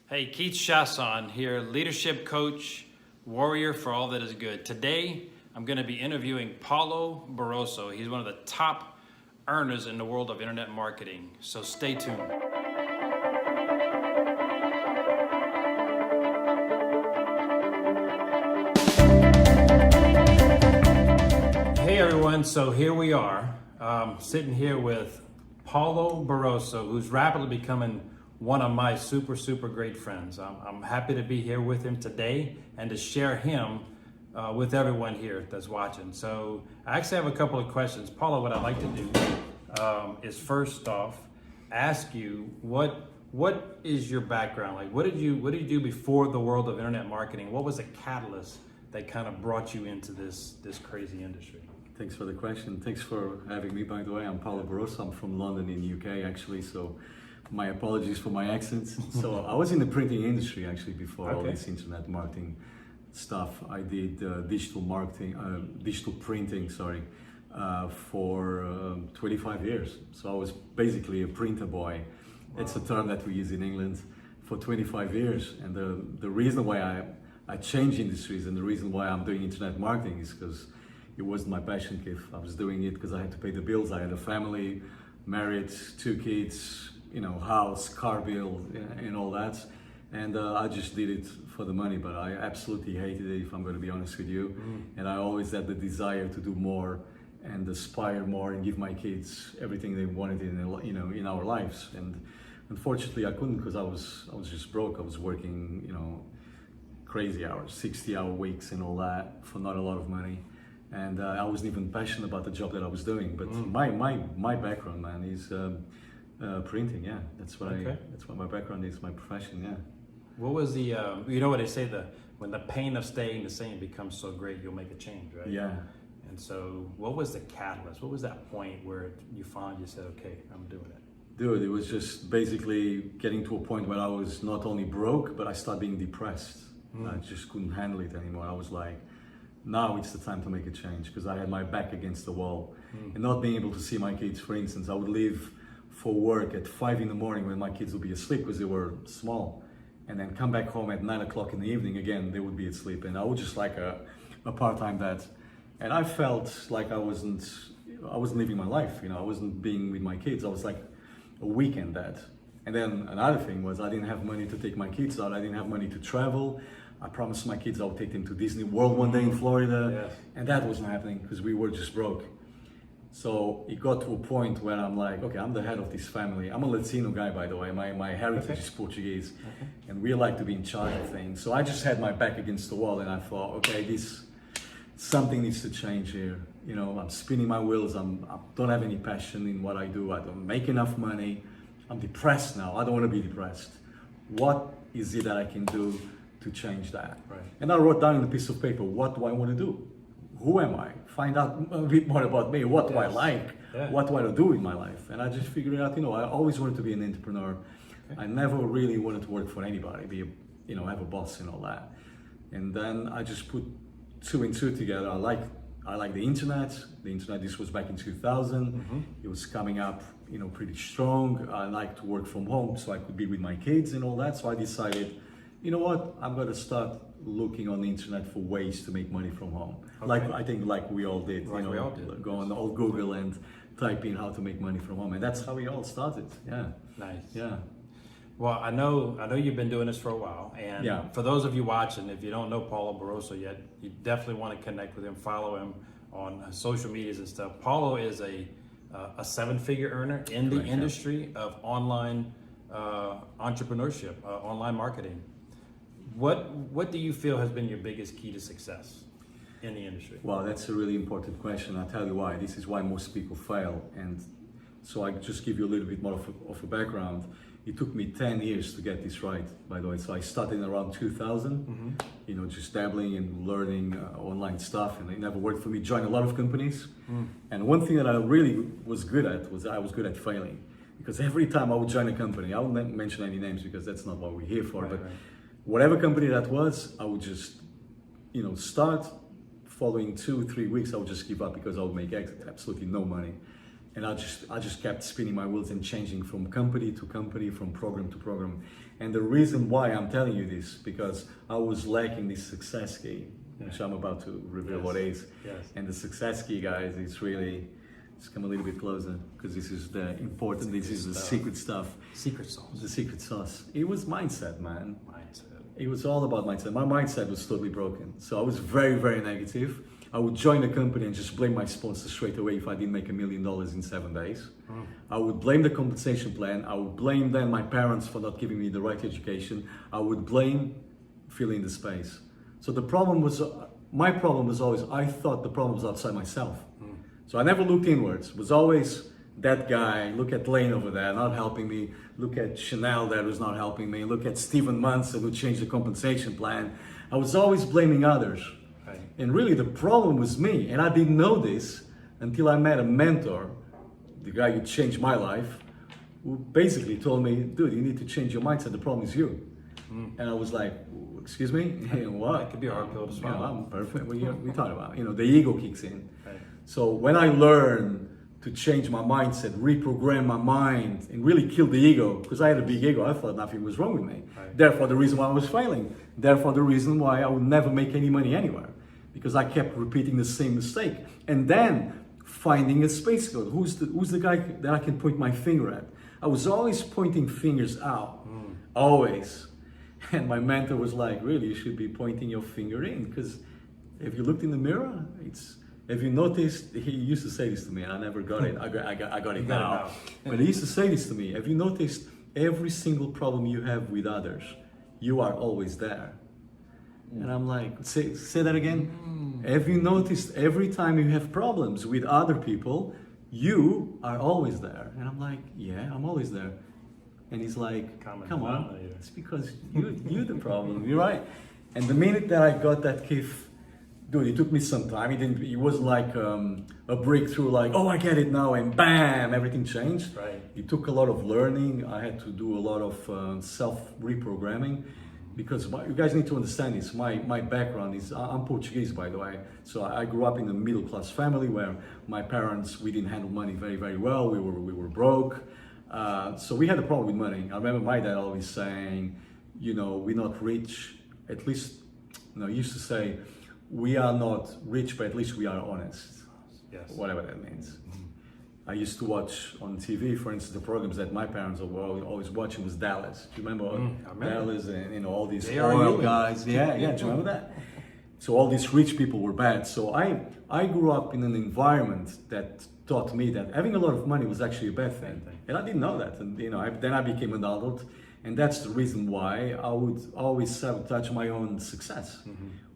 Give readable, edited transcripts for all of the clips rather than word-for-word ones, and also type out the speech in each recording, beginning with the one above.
Hey, Keith Chasson here, leadership coach, warrior for all that is good. Today, I'm going to be interviewing Paulo Barroso. He's one of the top earners in the world of internet marketing. So stay tuned. Hey everyone, so here we are, sitting here with Paulo Barroso, who's rapidly becoming one of my super great friends. I'm happy to be here with him today and to share him with everyone here that's watching. So I actually have a couple of questions. Paulo, what I'd like to do is first off ask you what is your background like? What did you do before the world of internet marketing? What was the catalyst that kind of brought you into this crazy industry? Thanks for the question. Thanks for having me, by the way. I'm Paulo Barroso. I'm from London in the UK, actually, so my apologies for my accent. So I was in the printing industry, actually, before all this internet marketing stuff. I did digital printing, for 25 years. So I was basically a printer boy. Wow. It's a term that we use in England for 25 years. And the reason why I changed industries and the reason why I'm doing internet marketing is because it wasn't my passion, Keith. I was doing it because I had to pay the bills. I had a family, married, 2 kids, house, car bill, and all that. And I just did it for the money, but I absolutely hated it, if I'm going to be honest with you. And I always had the desire to do more and aspire more and give my kids everything they wanted in our lives. And unfortunately, I couldn't because I was just broke. I was working, crazy hours, 60-hour weeks and all that for not a lot of money. And I wasn't even passionate about the job that I was doing. But my background, man, is printing. Yeah, that's what my background is. My profession. Yeah. What was the you know what they say, when the pain of staying the same becomes so great, you'll make a change, right? Yeah. And so, what was the catalyst? What was that point where you said, okay, I'm doing it? Dude, it was just basically getting to a point where I was not only broke, but I started being depressed. I just couldn't handle it anymore. I was like, now it's the time to make a change, because I had my back against the wall. And not being able to see my kids, for instance, I would leave for work at 5 in the morning when my kids would be asleep because they were small, and then come back home at 9 o'clock in the evening again, they would be asleep, and I was just like a part-time dad. And I felt like I wasn't living my life, I wasn't being with my kids. I was like a weekend dad. And then another thing was I didn't have money to take my kids out. I didn't have money to travel. I promised my kids I would take them to Disney World one day in Florida, and that wasn't happening because we were just broke. So it got to a point where I'm like, okay, I'm the head of this family. I'm a Latino guy, by the way. My heritage is Portuguese, and we like to be in charge of things. So I just had my back against the wall, and I thought, okay, something needs to change here. I'm spinning my wheels. I don't have any passion in what I do. I don't make enough money. I'm depressed now. I don't want to be depressed. What is it that I can do to change that? Right. And I wrote down on a piece of paper, what do I want to do? Who am I? Find out a bit more about me. What do I like? What do I do in my life? And I just figured out, I always wanted to be an entrepreneur. I never really wanted to work for anybody, have a boss and all that. And then I just put 2 and 2 together. I like the internet. The internet, this was back in 2000. It was coming up, pretty strong. I like to work from home so I could be with my kids and all that. So I decided, you know what? I'm going to start looking on the internet for ways to make money from home. I think we all did. We all did. Go on old Google and type in how to make money from home, and that's how we all started. Yeah. Nice. Yeah. Well, I know you've been doing this for a while, and for those of you watching, if you don't know Paulo Barroso yet, you definitely want to connect with him, follow him on social medias and stuff. Paulo is a 7-figure earner in the industry of online entrepreneurship, online marketing. What do you feel has been your biggest key to success in the industry? Well, that's a really important question. I'll tell you why. This is why most people fail. And so I just give you a little bit more of a background. It took me 10 years to get this right, by the way. So I started around 2000, just dabbling and learning online stuff, and it never worked for me. Joined a lot of companies. And one thing that I really was good at was I was good at failing. Because every time I would join a company, I won't mention any names because that's not what we're here for, whatever company that was, I would just, start. Following 2-3 weeks, I would just give up because I would make absolutely no money. And I just kept spinning my wheels and changing from company to company, from program to program. And the reason why I'm telling you this, because I was lacking this success key, which I'm about to reveal what is. Yes. And the success key, guys, is really, let's come a little bit closer, because this is the important, this is the secret stuff. Secret sauce. The secret sauce. It was mindset, man. Mindset. It was all about mindset. My mindset was totally broken. So I was very, very negative. I would join the company and just blame my sponsor straight away if I didn't make $1 million in 7 days. I would blame the compensation plan. I would blame then my parents for not giving me the right education. I would blame filling the space. So the problem was, my problem was always, I thought the problem was outside myself. So I never looked inwards. It was always that guy, look at Lane over there, not helping me. Look at Chanel that was not helping me. Look at Stephen Munson who changed the compensation plan. I was always blaming others. Right. And really the problem was me. And I didn't know this until I met a mentor, the guy who changed my life, who basically told me, dude, you need to change your mindset. The problem is you. And I was like, excuse me? What? That could be a hard pill to swallow. I'm perfect. What are we talking about? The ego kicks in. Right. So when I learned to change my mindset, reprogram my mind, and really kill the ego, because I had a big ego, I thought nothing was wrong with me. Right. Therefore, the reason why I was failing. Therefore, the reason why I would never make any money anywhere, because I kept repeating the same mistake. And then finding a space code. Who's the guy that I can point my finger at? I was always pointing fingers out, always. And my mentor was like, really, you should be pointing your finger in, because if you looked in the mirror, if you noticed, he used to say this to me, and I never got it. I got it now. But he used to say this to me. Have you noticed every single problem you have with others, you are always there? And I'm like, say that again. Have you noticed every time you have problems with other people, you are always there? And I'm like, yeah, I'm always there. And he's like, come on, it's because you're the problem. You're right. And the minute that I got that kiff, dude, it took me some time. It wasn't like a breakthrough, like, oh, I get it now, and bam, everything changed. Right. It took a lot of learning. I had to do a lot of self-reprogramming, because you guys need to understand this. My background is, I'm Portuguese, by the way. So I grew up in a middle-class family where my parents, we didn't handle money very, very well. We were broke. So we had a problem with money. I remember my dad always saying, we're not rich. At least, he used to say, we are not rich, but at least we are honest. Yes. Whatever that means. I used to watch on TV, for instance, the programs that my parents were always watching was Dallas. Do you remember Dallas and all these oil guys? Yeah, do you remember that? So all these rich people were bad. So I grew up in an environment that taught me that having a lot of money was actually a bad thing. And I didn't know that. And then I became an adult. And that's the reason why I would always sabotage my own success.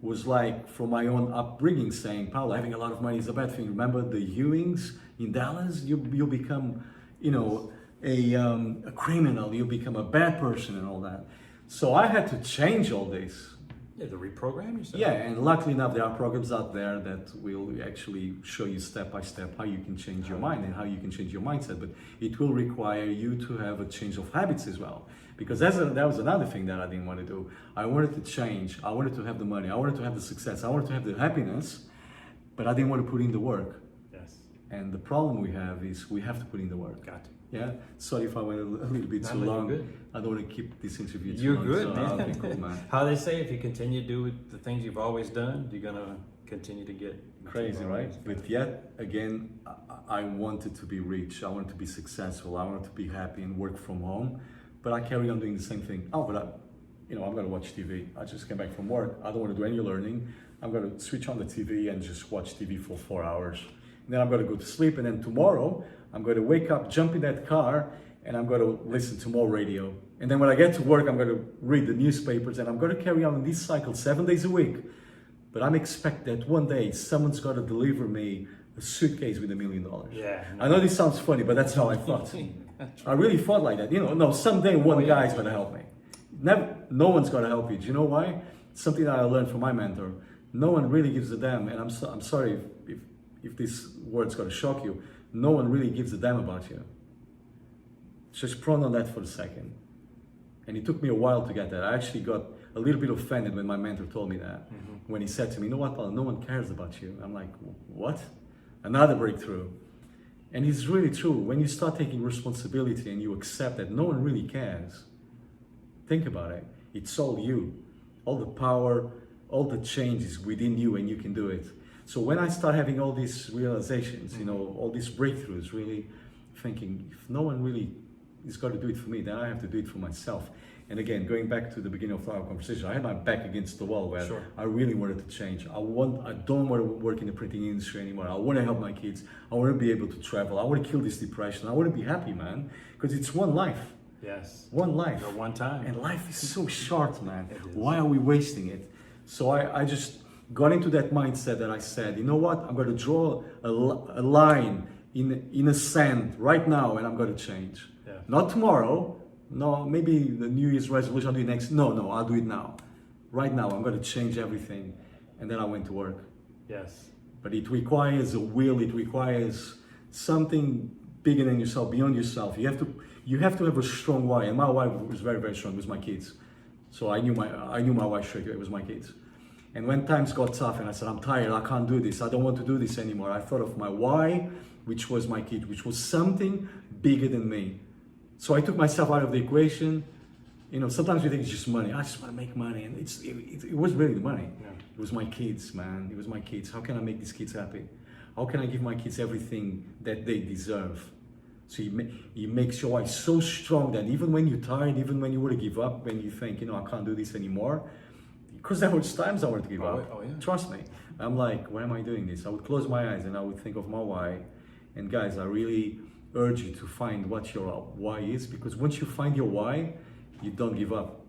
Was like from my own upbringing saying, Paulo, having a lot of money is a bad thing. Remember the Ewings in Dallas? You become, a criminal. You become a bad person and all that. So I had to change all this. Yeah, to reprogram yourself. Yeah, and luckily enough, there are programs out there that will actually show you step by step how you can change your mind and how you can change your mindset. But it will require you to have a change of habits as well. Because that was another thing that I didn't want to do. I wanted to change. I wanted to have the money. I wanted to have the success. I wanted to have the happiness, but I didn't want to put in the work. Yes. And the problem we have is we have to put in the work. Got to. Yeah. Sorry if I went a little bit too long. You're good. I don't want to keep this interview too You're long. good, So man. I'll be cool, man. How they say, if you continue to do the things you've always done, you're gonna continue to get Crazy, right? But yet again, I wanted to be rich. I wanted to be successful. I wanted to be happy and work from home. But I carry on doing the same thing. Oh, but I'm gonna watch TV. I just came back from work. I don't want to do any learning. I'm gonna switch on the TV and just watch TV for 4 hours. And then I'm gonna go to sleep. And then tomorrow, I'm gonna wake up, jump in that car, and I'm gonna listen to more radio. And then when I get to work, I'm gonna read the newspapers, and I'm gonna carry on in this cycle 7 days a week. But I'm expect that one day someone's gotta deliver me a suitcase with $1 million. Yeah. I know this sounds funny, but that's how I thought. I really thought like that. No, someday one guy's gonna help me. No one's gonna help you. Do you know why? Something that I learned from my mentor. No one really gives a damn, and I'm sorry if this word's gonna shock you. No one really gives a damn about you. Just prone on that for a second. And it took me a while to get that. I actually got a little bit offended when my mentor told me that. When he said to me, you know what, Paulo, no one cares about you. I'm like, what? Another breakthrough. And it's really true. When you start taking responsibility and you accept that no one really cares, think about it. It's all you. All the power, all the changes within you, and you can do it. So when I start having all these realizations, you know, all these breakthroughs, really thinking, if no one really is going to do it for me, then I have to do it for myself. And again, going back to the beginning of our conversation, I had my back against the wall where I really wanted to change. I don't want to work in the printing industry anymore. I want to help my kids. I want to be able to travel. I want to kill this depression. I want to be happy, man, because it's one life. Yes. One life. Or one time. And life is so short, man. Why are we wasting it? So I just got into that mindset that I said, you know what? I'm going to draw a line in a sand right now, and I'm going to change. Yeah. Not tomorrow. No, maybe the New Year's resolution I'll do it next. No, I'll do it now. Right now, I'm going to change everything. And then I went to work. Yes. But it requires a will. It requires something bigger than yourself, beyond yourself. You have to have a strong why. And my why was very, very strong. It was my kids. So I knew my why straight away. It was my kids. And when times got tough and I said, I'm tired, I can't do this, I don't want to do this anymore, I thought of my why, which was my kid, which was something bigger than me. So I took myself out of the equation. You know, sometimes we think it's just money. I just want to make money. And it was really the money. Yeah. It was my kids, man. It was my kids. How can I make these kids happy? How can I give my kids everything that they deserve? So it makes your why so strong that even when you're tired, even when you want to give up, when you think, you know, I can't do this anymore, because there was times I wanted to give up. Oh, yeah. Trust me. I'm like, why am I doing this? I would close my eyes and I would think of my why. And guys, I really urge you to find what your why is, because once you find your why, you don't give up.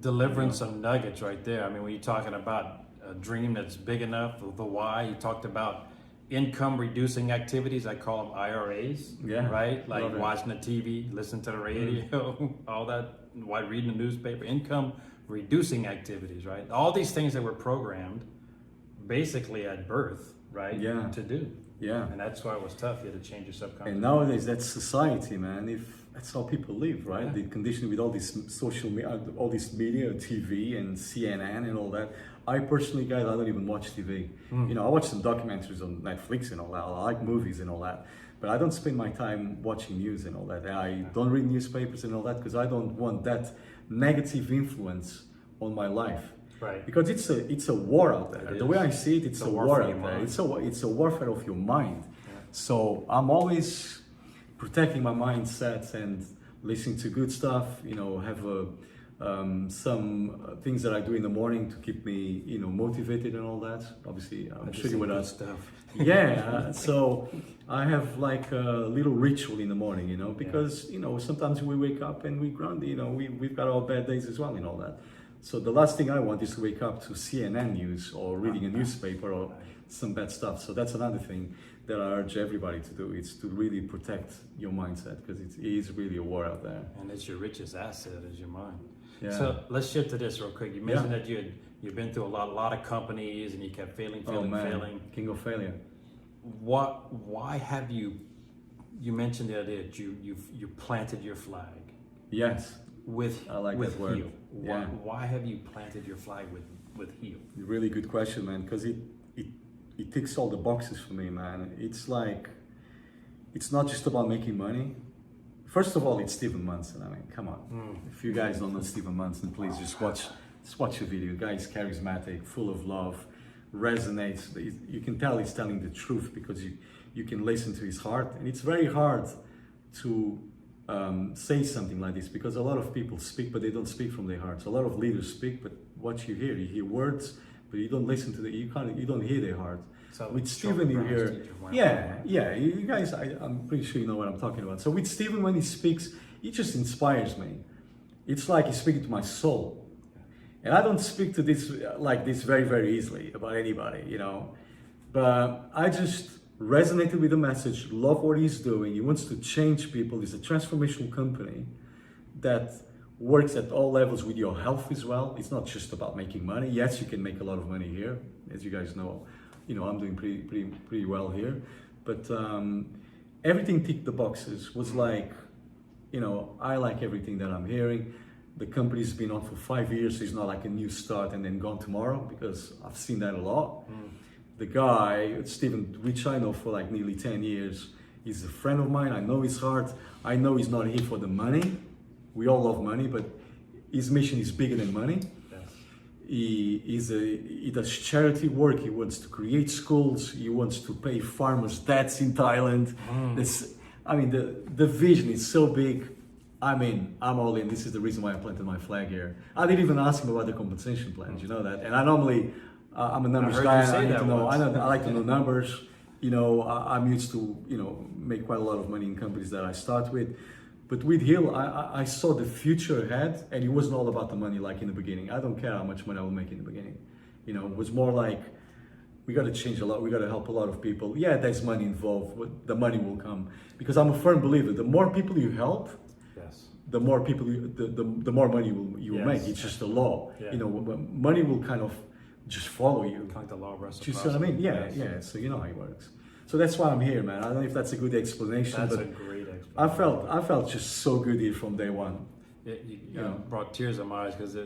Delivering some nuggets right there. I mean, when you're talking about a dream that's big enough, the why, you talked about income reducing activities. I call them IRAs, right? Like watching the TV, listening to the radio, all that, while reading the newspaper. Income reducing activities, right? All these things that were programmed basically at birth, right? Yeah. To do. Yeah. And that's why it was tough. You had to change your subconscious. And nowadays, that's society, man. If that's how people live, right? Yeah. They're conditioned with all this social media, all this media, TV and CNN and all that. I personally, guys, I don't even watch TV. You know, I watch some documentaries on Netflix and all that. I like movies and all that. But I don't spend my time watching news and all that. I don't read newspapers and all that because I don't want that negative influence on my life. Right. Because it's a war out there. The way I see it, it's a war out there. It's a warfare of your mind. Yeah. So I'm always protecting my mindset and listening to good stuff. You know, have some things that I do in the morning to keep me, you know, motivated and all that. Obviously, I'm sure you would have stuff. Yeah. So I have like a little ritual in the morning, you know, because you know sometimes we wake up and we grunt. You know, we've got our bad days as well and all that. So the last thing I want is to wake up to CNN news or reading a newspaper or some bad stuff. So that's another thing that I urge everybody to do. It's to really protect your mindset because it is really a war out there. And it's your richest asset is your mind. Yeah. So let's shift to this real quick. You mentioned that you've been through a lot of companies and you kept failing. King of failure. Why have you mentioned the idea that you planted your flag? Yes. I like that word. Heal. Yeah. Why have you planted your flag with Heal? Really good question, man, because it ticks all the boxes for me, man. It's like, it's not just about making money. First of all, it's Stephen Munson. I mean, come on. If you guys don't know Stephen Munson, please just watch the video. The guy is charismatic, full of love, resonates. You can tell he's telling the truth because you can listen to his heart. And it's very hard to say something like this because a lot of people speak, but they don't speak from their hearts. A lot of leaders speak, but what you hear words, but you don't listen to you don't hear their heart. So with Stephen, you hear, you guys, I'm pretty sure you know what I'm talking about. So with Stephen, when he speaks, he just inspires me. It's like he's speaking to my soul. And I don't speak to this like this very, very easily about anybody, you know, but I just resonated with the message, love what he's doing. He wants to change people. He's a transformational company that works at all levels with your health as well. It's not just about making money. Yes, you can make a lot of money here. As you guys know, you know, I'm doing pretty well here. But everything ticked the boxes. Was like, you know, I like everything that I'm hearing. The company's been on for 5 years, so it's not like a new start and then gone tomorrow, because I've seen that a lot. The guy, Stephen, which I know for like nearly 10 years, He's a friend of mine. I know his heart. I know he's not here for the money. We all love money, but his mission is bigger than money. Yes. He does charity work. He wants to create schools. He wants to pay farmers' debts in Thailand. The vision is so big. I'm all in. This is the reason why I planted my flag here. I didn't even ask him about the compensation plans, you know that. And I normally, I'm a numbers guy. I need to know. I like to know numbers. I'm used to, make quite a lot of money in companies that I start with. But with Hill, I saw the future ahead, and it wasn't all about the money like in the beginning. I don't care how much money I will make in the beginning. It was more like, we got to change a lot. We got to help a lot of people. Yeah, there's money involved, but the money will come. Because I'm a firm believer, the more people you help, the more people, the more money you will make. It's just a law. Yeah. Money will kind of just follow you. Kind of the law of reciprocity. Do you see what I mean? Yeah. So you know how it works. So that's why I'm here, man. I don't know if that's a good explanation. That's but a great explanation. I felt just so good here from day one. You brought tears in my eyes because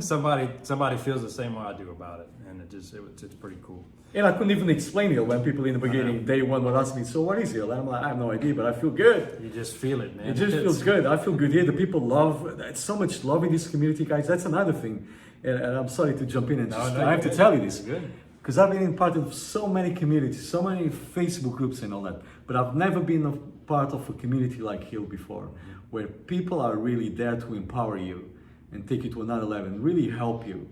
somebody feels the same way I do about it, and it's pretty cool. And I couldn't even explain it when people in the beginning, day one, would ask me, so what is it? I'm like, I have no idea, but I feel good. You just feel it, man. It just feels good. I feel good here. The people love, there's so much love in this community, guys. That's another thing. And I'm sorry to jump in and I have to tell you this. Because I've been in part of so many communities, so many Facebook groups and all that, but I've never been a part of a community like Hill before, where people are really there to empower you and take you to another level and really help you.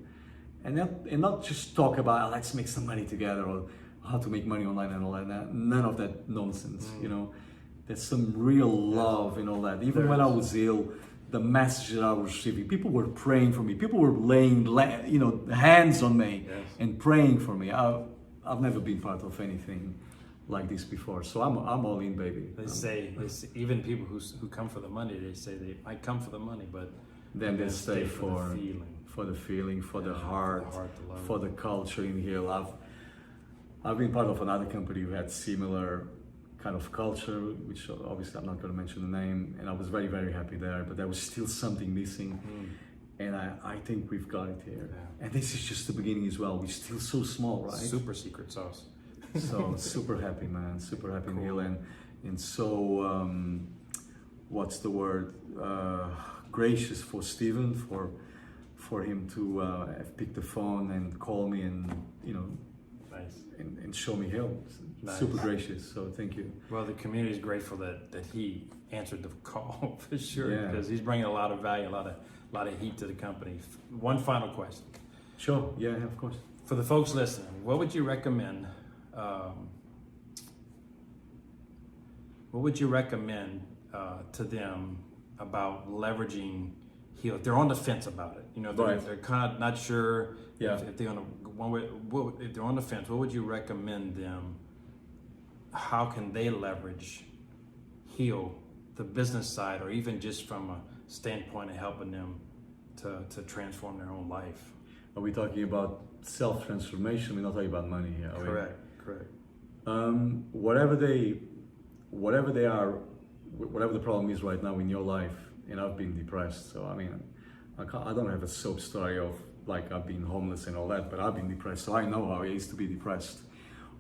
And not just talk about, let's make some money together or how to make money online and all that. None of that nonsense, There's some real love and all that. Even when I was ill, the message that I was receiving, people were praying for me. People were laying, hands on me and praying for me. I've never been part of anything like this before, so I'm all in, baby. They say even people who come for the money, they say they might come for the money, but then they stay for the feeling, for the heart, for the culture in here. I've been part of another company who had similar kind of culture, which obviously I'm not going to mention the name, and I was very, very happy there, but there was still something missing. And I think we've got it here. And this is just the beginning as well. We're still so small, right? Super secret sauce. So super happy, man. Super happy, cool. Neil. And so, what's the word? Gracious for Steven, for him to have picked the phone and call me and, nice. and show me Hill. Nice. Super gracious, so thank you. Well, the community is grateful that he answered the call for sure, because he's bringing a lot of value, a lot of heat to the company. One final question. Sure, yeah, of course. For the folks listening, what would you recommend? What would you recommend to them about leveraging Heal? If they're on the fence about it, they're kind of not sure if they're on if they're on the fence. What would you recommend them? How can they leverage Heal, the business side, or even just from a standpoint of helping them to transform their own life? Are we talking about self-transformation? We're not talking about money here. Correct. Whatever they are, whatever the problem is right now in your life, and I've been depressed. So I don't have a soap story of like I've been homeless and all that, but I've been depressed. So I know how it is to be depressed.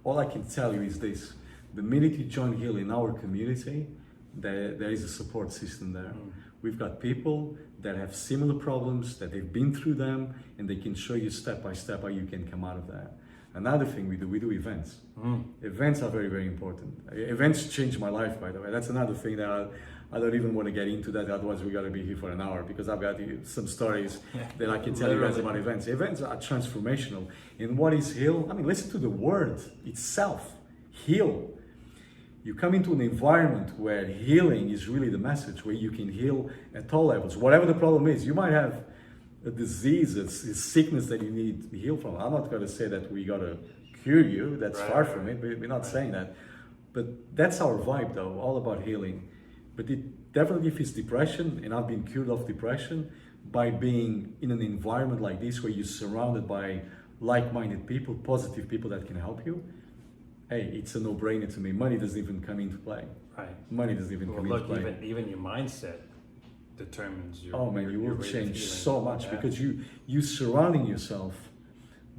All I can tell you is this: the minute you join Hill in our community, there is a support system there. We've got people that have similar problems, that they've been through them, and they can show you step by step how you can come out of that. Another thing we do events. Events are very, very important. Events changed my life, by the way. That's another thing that I don't even want to get into that, otherwise we got to be here for an hour, because I've got some stories that I can tell you guys about events. Events are transformational. And what is heal? Listen to the word itself, heal. You come into an environment where healing is really the message, where you can heal at all levels. Whatever the problem is, you might have a disease, a sickness that you need to heal from. I'm not going to say that we got to cure you. That's far from it. We're not saying that. But that's our vibe, though, all about healing. But it definitely, if it's depression, and I've been cured of depression by being in an environment like this, where you're surrounded by like-minded people, positive people that can help you, hey, it's a no-brainer to me. Money doesn't even come into play. Right. Money doesn't even come into play. Even your mindset determines your. Oh man, you will change so much because you surrounding yourself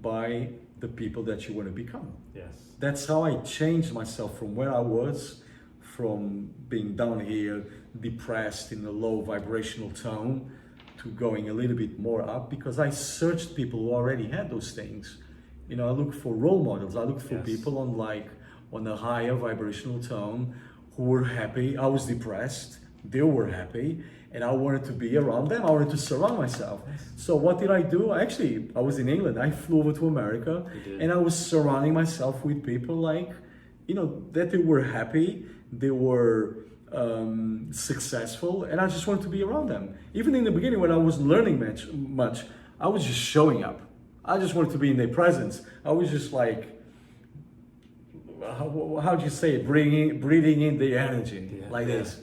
by the people that you want to become. Yes. That's how I changed myself from where I was from being down here, depressed in a low vibrational tone, to going a little bit more up, because I searched people who already had those things. You know, I look for role models. I look for people on a higher vibrational tone who were happy. I was depressed, they were happy, and I wanted to be around them. I wanted to surround myself. So what did I do? Actually, I was in England. I flew over to America, and I was surrounding myself with people like, you know, that they were happy, they were successful, and I just wanted to be around them. Even in the beginning, when I wasn't learning much, I was just showing up. I just wanted to be in their presence. I was just like, how do you say it? Breathing in the energy, like this.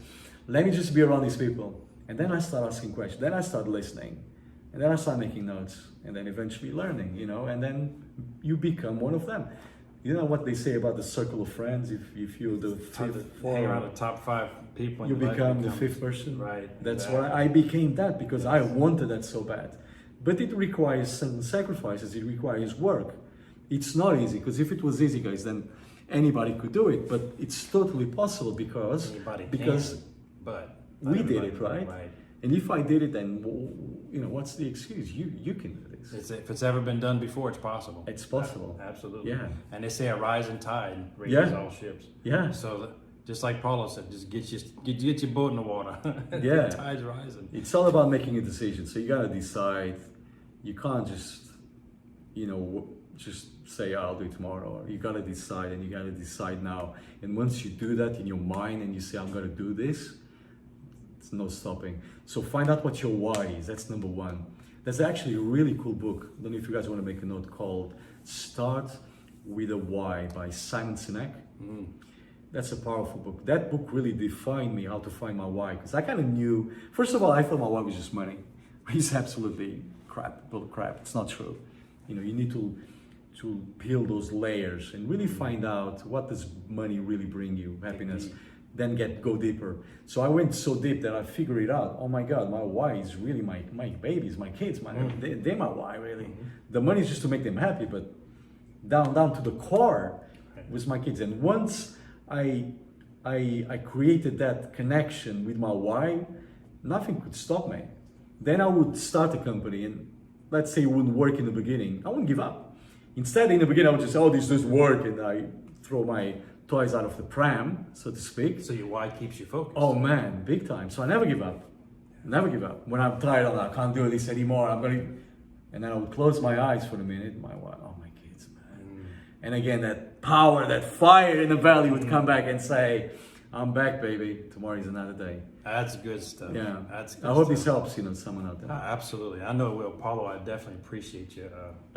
Let me just be around these people. And then I start asking questions. Then I start listening. And then I start making notes. And then eventually learning, you know, and then you become one of them. You know what they say about the circle of friends? If you're the fifth, hang around the top 5 people, you become the 5th person. Right. That's why I became that, because I wanted that so bad. But it requires some sacrifices. It requires work. It's not easy, because if it was easy, guys, then anybody could do it. But it's totally possible because but we did it, right? And if I did it, then, you know, what's the excuse? You can do this. If it's ever been done before, it's possible. It's possible. Absolutely. Yeah. And they say a rising tide raises all ships. Yeah. So just like Paulo said, just get your boat in the water. Yeah. The tide's rising. It's all about making a decision. So you gotta decide. You can't just, you know, just say, I'll do it tomorrow. You gotta decide, and you gotta decide now. And once you do that in your mind and you say, I'm gonna do this, it's no stopping. So find out what your why is. That's number 1. There's actually a really cool book. I don't know if you guys want to make a note, called Start with a Why by Simon Sinek. That's a powerful book. That book really defined me, how to find my why. Because I kind of knew, first of all, I thought my why was just money. It's absolutely bull crap. It's not true. You know, you need to peel those layers and really find out, what does money really bring you, happiness. Then go deeper. So I went so deep that I figured it out. Oh my God, my why is really my babies, my kids. They're my why, really. The money is just to make them happy, but down to the core was my kids. And once I created that connection with my why, nothing could stop me. Then I would start a company, and let's say it wouldn't work in the beginning. I wouldn't give up. Instead, in the beginning, I would just say, oh, this doesn't work, and I throw my toys out of the pram, so to speak. So your why keeps you focused. Oh man, big time. So I never give up. Never give up. When I'm tired, I can't do this anymore. And then I would close my eyes for a minute. My wife, oh my kids, man. And again, that power, that fire in the belly would come back and say, I'm back, baby. Tomorrow is another day. That's good stuff. Yeah. That's good I hope stuff. this helps, you know, someone out there. Absolutely. I know it will. Paulo, I definitely appreciate you.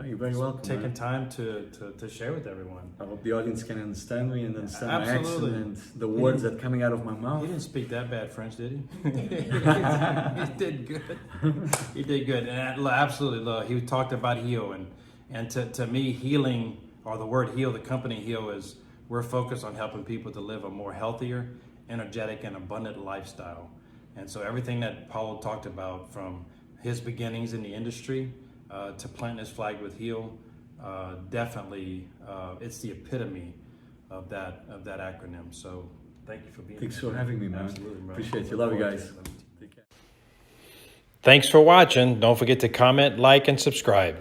You're very welcome. Taking time to share with everyone. I hope the audience can understand me and understand my Absolutely. accent and the words that are coming out of my mouth. He didn't speak that bad French, did he? He did good. He did good. And absolutely, he talked about heal. And to me, healing, or the word heal, the company heal, is we're focused on helping people to live a more healthier, energetic, and abundant lifestyle. And so everything that Paulo talked about, from his beginnings in the industry to planting his flag with Heal, definitely it's the epitome of that acronym. So thank you for being here. Thanks for having me, man. Absolutely, bro. Appreciate you. Love you guys. Take care. Thanks for watching. Don't forget to comment, like, and subscribe.